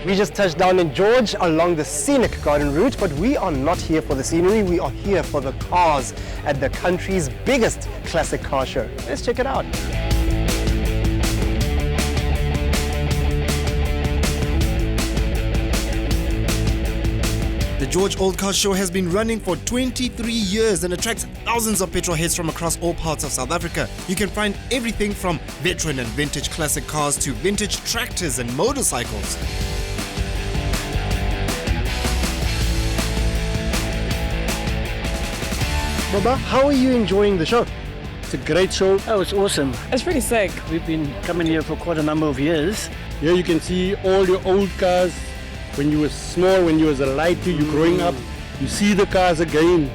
We just touched down in George along the scenic garden route, but we are not here for the scenery, we are here for the cars at the country's biggest classic car show. Let's check it out. The George Old Car Show has been running for 23 years and attracts thousands of petrolheads from across all parts of South Africa. You can find everything from veteran and vintage classic cars to vintage tractors and motorcycles. Baba, how are you enjoying the show? It's a great show. Oh, it's awesome. It's pretty sick. We've been coming here for quite a number of years. Here you can see all your old cars. When you were small, when you was a lighter, you growing up, you see the cars again.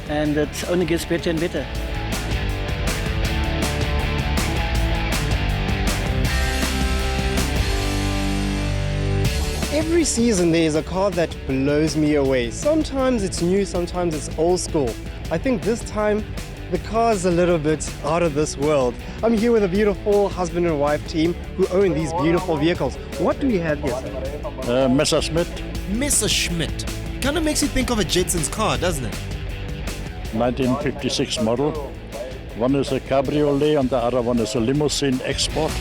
And it only gets better and better. Every season there is a car that blows me away. Sometimes it's new, sometimes it's old school. I think this time the car's a little bit out of this world. I'm here with a beautiful husband and wife team who own these beautiful vehicles. What do we have here, sir? Messerschmitt. Messerschmitt. Kind of makes you think of a Jetsons car, doesn't it? 1956 model. One is a cabriolet and the other one is a limousine export.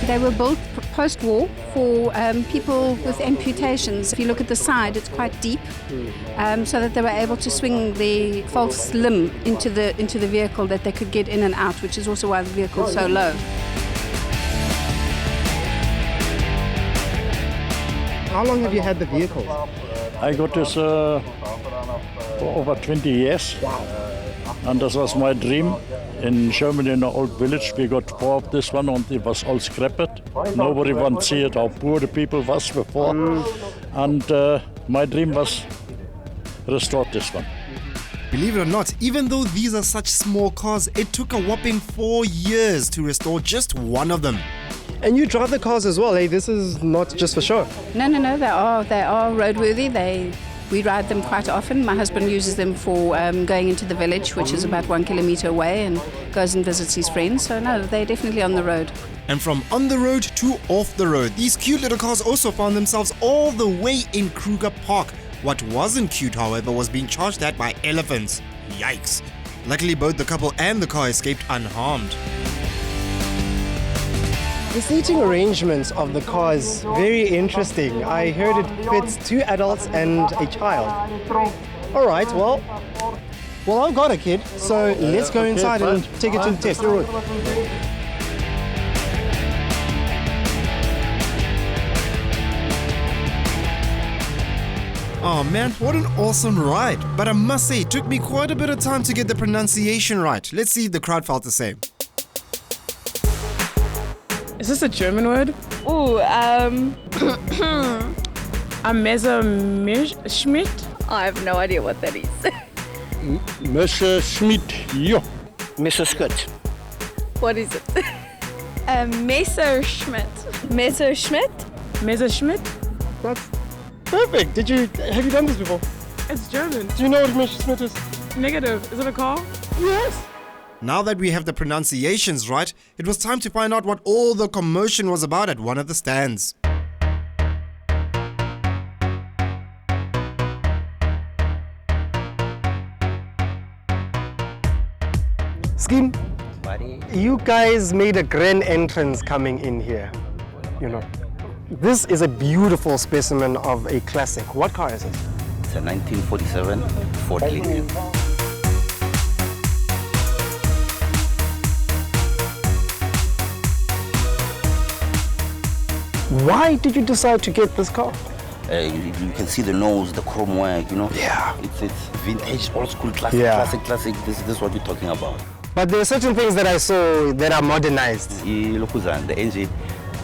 They were built post-war for people with amputations. If you look at the side, it's quite deep, so that they were able to swing the false limb into the vehicle, that they could get in and out, which is also why the vehicle is so low. How long have you had the vehicles? I got this for over 20 years. And this was my dream. In Germany, in an old village, we got 4 of this one and it was all scrapped. Nobody wants to see it, how poor the people was before. And my dream was restore this one. Believe it or not, even though these are such small cars, it took a whopping 4 years to restore just one of them. And you drive the cars as well, eh? This is not just for show. No, they are roadworthy. We ride them quite often. My husband uses them for going into the village, which is about 1 kilometer away, and goes and visits his friends. So no, they're definitely on the road. And from on the road to off the road, these cute little cars also found themselves all the way in Kruger Park. What wasn't cute, however, was being charged at by elephants. Yikes. Luckily, both the couple and the car escaped unharmed. The seating arrangements of the car is very interesting. I heard it fits 2 adults and a child. All right, well, I've got a kid, so let's go inside and take it to the test. Oh man, what an awesome ride. But I must say, it took me quite a bit of time to get the pronunciation right. Let's see if the crowd felt the same. Is this a German word? Ooh, A Messerschmitt? I have no idea what that is. Messerschmitt, yeah. Messerschmitt. What is it? Messerschmitt. Messerschmitt? That's perfect. Have you done this before? It's German. Do you know what Messerschmitt is? Negative. Is it a car? Yes. Now that we have the pronunciations right, it was time to find out what all the commotion was about at one of the stands. Skim, you guys made a grand entrance coming in here. You know, this is a beautiful specimen of a classic. What car is it? It's a 1947 Ford Lincoln. Why did you decide to get this car? You can see the nose, the chrome work, you know? Yeah. It's vintage, old school, classic, classic. This is what we're talking about. But there are certain things that I saw that are modernized. The engine,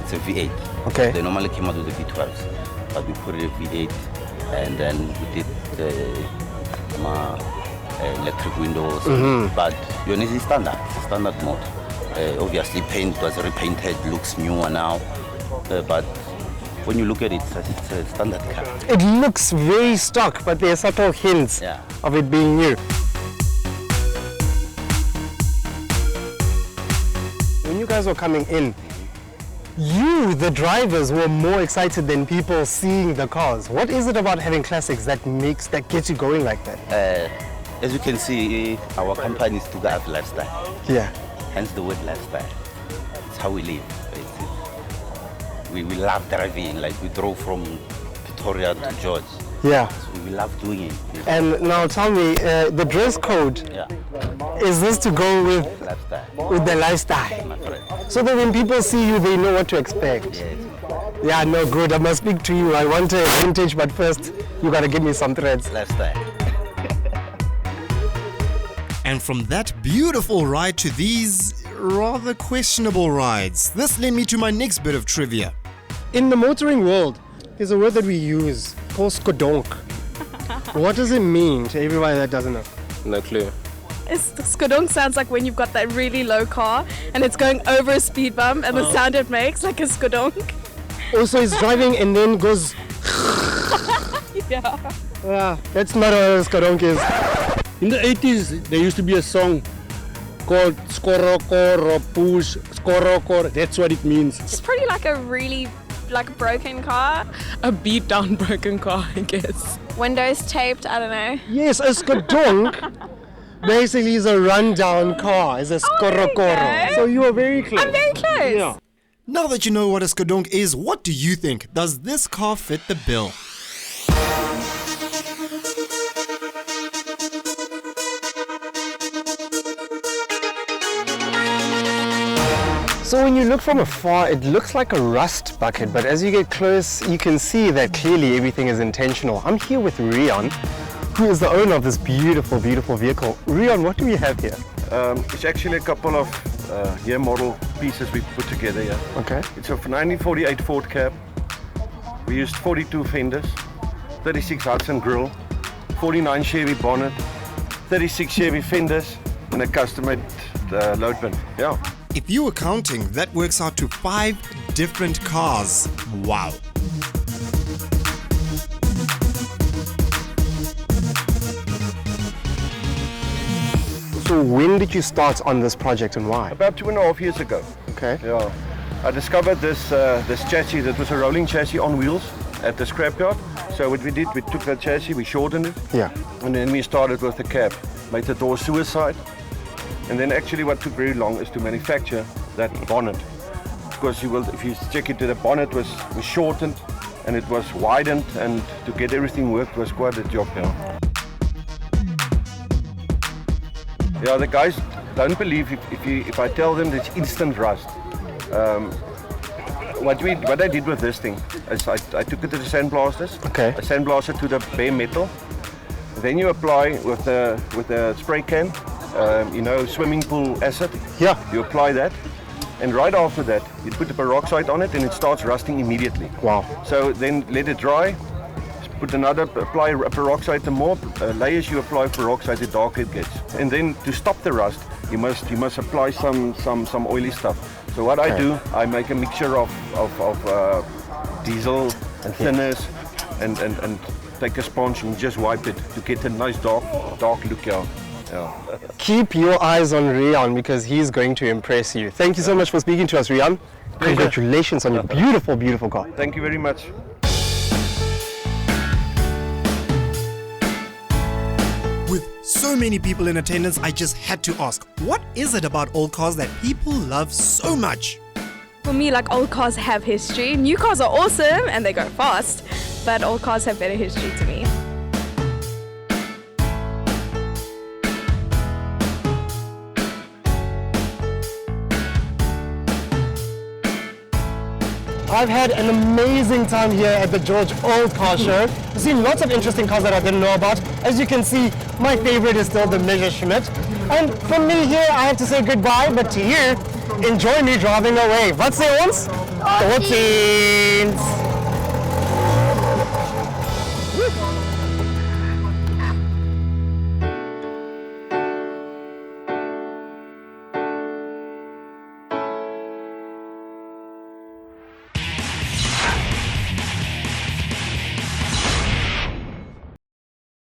it's a V8. Okay. They normally came out with the V12s, but we put it in V8, and then we did the electric windows. But it's a standard mode. Obviously, paint was repainted, looks newer now. But when you look at it, it's a standard car. It looks very stock, but there are subtle hints of it being new. guys were coming in, you, the drivers, were more excited than people seeing the cars. What is it about having classics that gets you going like that? As you can see, our company is to have lifestyle. Yeah. Hence the word lifestyle. It's how we live. We love driving. Like we drove from Pretoria to George. Yeah. So we love doing it. And now tell me, the dress code, is this to go with the lifestyle? My friend. So that when people see you, they know what to expect. Yes. Yeah, no, good. I must speak to you. I want a vintage, but first, you gotta give me some threads. Lifestyle. And from that beautiful ride to these rather questionable rides, this led me to my next bit of trivia. In the motoring world, there's a word that we use called skodonk. What does it mean to everybody that doesn't know? No clue. Skodong sounds like when you've got that really low car and it's going over a speed bump and the sound it makes, like a skodong. Also, it's driving and then goes. Yeah. Yeah, that's not what a skodonk is. In the 80s, there used to be a song called Skorokor or Push, Skorokor. That's what it means. It's pretty like a really broken car. A beat down broken car, I guess. Windows taped, I don't know. Yes, a skodonk basically is a rundown car. It's a skorokoro. So you are very close. I'm very close. Yeah. Now that you know what a skodonk is, what do you think? Does this car fit the bill? So when you look from afar, it looks like a rust bucket, but as you get close, you can see that clearly everything is intentional. I'm here with Rion, who is the owner of this beautiful, beautiful vehicle. Rion, what do we have here? It's actually a couple of year model pieces we put together here. Okay. It's a 1948 Ford cab. We used 42 fenders, 36 Hudson grille, 49 Chevy bonnet, 36 Chevy fenders, and a custom-made load bin. Yeah. If you were counting, that works out to 5 different cars. Wow. So when did you start on this project and why? About 2.5 years ago. Okay. Yeah. I discovered this chassis that was a rolling chassis on wheels at the scrapyard. So what we did, we took that chassis, we shortened it. Yeah. And then we started with the cab. Made the door suicide. And then actually what took very long is to manufacture that bonnet. Because if you check it, the bonnet was shortened and it was widened, and to get everything worked was quite a job. Yeah, the guys don't believe if I tell them it's instant rust. What I did with this thing is I took it to the sandblasters. Okay. I sandblasted to the bare metal. Then you apply with the spray can. Swimming pool acid. Yeah. You apply that, and right after that, you put the peroxide on it, and it starts rusting immediately. Wow. So then let it dry. Apply peroxide. The more layers you apply peroxide, the darker it gets. And then to stop the rust, you must apply some oily stuff. So what I do, I make a mixture of diesel and thinners, and take a sponge and just wipe it to get a nice dark look out. Yeah. Keep your eyes on Rion because he's going to impress you. Thank you so much for speaking to us, Rion. Congratulations on your beautiful, beautiful car. Thank you very much. With so many people in attendance, I just had to ask, what is it about old cars that people love so much? For me, old cars have history. New cars are awesome and they go fast, but old cars have better history to me. I've had an amazing time here at the George Old Car Show. I've seen lots of interesting cars that I didn't know about. As you can see, my favorite is still the Messerschmitt. And from me here, I have to say goodbye, but to you, enjoy me driving away. Wat sê ons? Tot ziens!